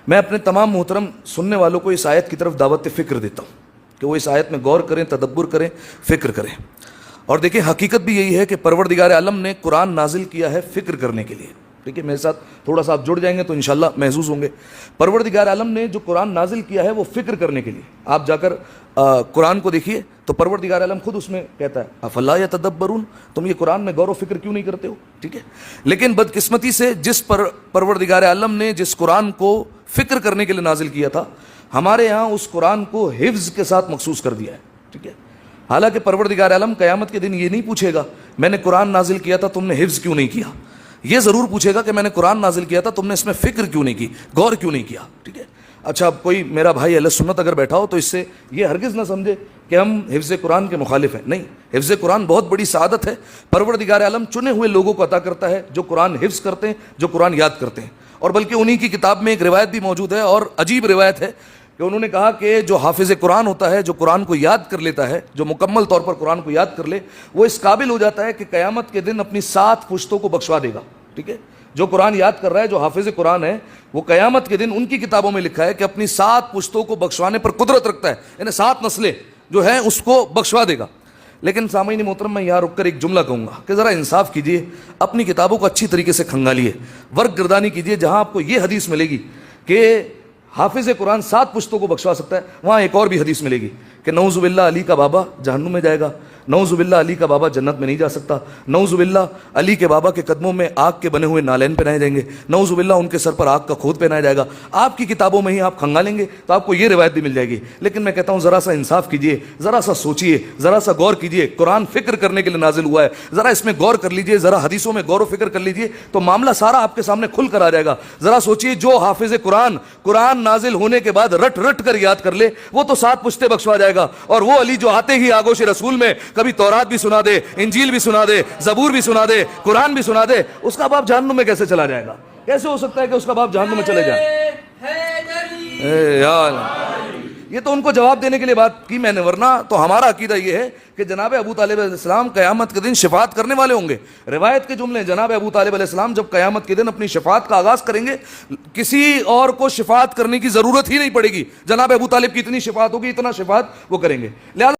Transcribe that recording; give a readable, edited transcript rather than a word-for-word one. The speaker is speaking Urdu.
میں اپنے تمام محترم سننے والوں کو اس آیت کی طرف دعوت فکر دیتا ہوں کہ وہ اس آیت میں غور کریں، تدبر کریں، فکر کریں. اور دیکھیں حقیقت بھی یہی ہے کہ پروردگار عالم نے قرآن نازل کیا ہے فکر کرنے کے لیے. ٹھیک ہے، میرے ساتھ تھوڑا سا آپ جڑ جائیں گے تو انشاءاللہ محظوظ ہوں گے. پروردگار عالم نے جو قرآن نازل کیا ہے وہ فکر کرنے کے لیے. آپ جا کر قرآن کو دیکھیے تو پروردگار عالم خود اس میں کہتا ہے افلا یتدبرون، تم یہ قرآن میں غور و فکر کیوں نہیں کرتے ہو. ٹھیک ہے، لیکن بدقسمتی سے جس پروردگار عالم نے جس قرآن کو فکر کرنے کے لیے نازل کیا تھا، ہمارے یہاں اس قرآن کو حفظ کے ساتھ مخصوص کر دیا ہے. ٹھیک ہے، حالانکہ پروردگار عالم قیامت کے دن یہ نہیں پوچھے گا میں نے قرآن نازل کیا تھا تم نے حفظ کیوں نہیں کیا. یہ ضرور پوچھے گا کہ میں نے قرآن نازل کیا تھا تم نے اس میں فکر کیوں نہیں کی، غور کیوں نہیں کیا. ٹھیک ہے، اچھا اب کوئی میرا بھائی اہل سنت اگر بیٹھا ہو تو اس سے یہ ہرگز نہ سمجھے کہ ہم حفظ قرآن کے مخالف ہیں. نہیں، حفظ قرآن بہت بڑی سعادت ہے. پروردگار عالم چنے ہوئے لوگوں کو عطا کرتا ہے جو قرآن حفظ کرتے ہیں، جو قرآن یاد کرتے ہیں. اور بلکہ انہی کی کتاب میں ایک روایت بھی موجود ہے اور عجیب روایت ہے کہ انہوں نے کہا کہ جو حافظ قرآن ہوتا ہے، جو قرآن کو یاد کر لیتا ہے، جو مکمل طور پر قرآن کو یاد کر لے، وہ اس قابل ہو جاتا ہے کہ قیامت کے دن اپنی 7 پشتوں کو بخشوا دے گا. ٹھیک ہے، جو قرآن یاد کر رہا ہے، جو حافظ قرآن ہے، وہ قیامت کے دن ان کی کتابوں میں لکھا ہے کہ اپنی 7 پشتوں کو بخشوانے پر قدرت رکھتا ہے، یعنی 7 نسلیں جو ہیں اس کو بخشوا دے گا. لیکن سامعین محترم، میں یہاں رک کر ایک جملہ کہوں گا کہ ذرا انصاف کیجئے، اپنی کتابوں کو اچھی طریقے سے کھنگالیے، ورق گردانی کیجئے. جہاں آپ کو یہ حدیث ملے گی کہ حافظ قرآن 7 پشتوں کو بخشوا سکتا ہے، وہاں ایک اور بھی حدیث ملے گی کہ نعوذ باللہ علی کا بابا جہنم میں جائے گا، نعوذ باللہ علی کا بابا جنت میں نہیں جا سکتا، نعوذ باللہ علی کے بابا کے قدموں میں آگ کے بنے ہوئے نالین پہنائے جائیں گے، نعوذ باللہ ان کے سر پر آگ کا کھود پہنایا جائے گا. آپ کی کتابوں میں ہی آپ کھنگالیں گے تو آپ کو یہ روایت بھی مل جائے گی. لیکن میں کہتا ہوں ذرا سا انصاف کیجئے، ذرا سا سوچئے، ذرا سا غور کیجئے. قرآن فکر کرنے کے لیے نازل ہوا ہے، ذرا اس میں غور کر لیجئے، ذرا حدیثوں میں غور و فکر کر لیجئے تو معاملہ سارا آپ کے سامنے کھل کر آ جائے گا. ذرا سوچئے، جو حافظ قرآن نازل ہونے کے بعد رٹ رٹ کر یاد کر لے وہ تو 7 پشتے بخشوا جائے گا، اور وہ علی جو آتے ہی آگوش رسول میں کبھی تورات بھی سنا دے، انجیل بھی سنا دے، زبور بھی سنا دے، قرآن بھی سنا دے، اس کا باپ جہنم میں کیسے چلا جائے گا؟ کیسے ہو سکتا ہے کہ اس کا باپ جہنم میں چلے جائے؟ یہ تو ان کو جواب دینے کے لیے بات کی میں نے، ورنہ تو ہمارا عقیدہ یہ ہے کہ جناب ابو طالب علیہ السلام قیامت کے دن شفاعت کرنے والے ہوں گے. روایت کے جملے، جناب ابو طالب علیہ السلام جب قیامت کے دن اپنی شفاعت کا آغاز کریں گے کسی اور کو شفاعت کرنے کی ضرورت ہی نہیں پڑے گی. جناب ابو طالب کی اتنی شفاعت ہوگی، اتنا شفاعت وہ کریں گے. لہٰذا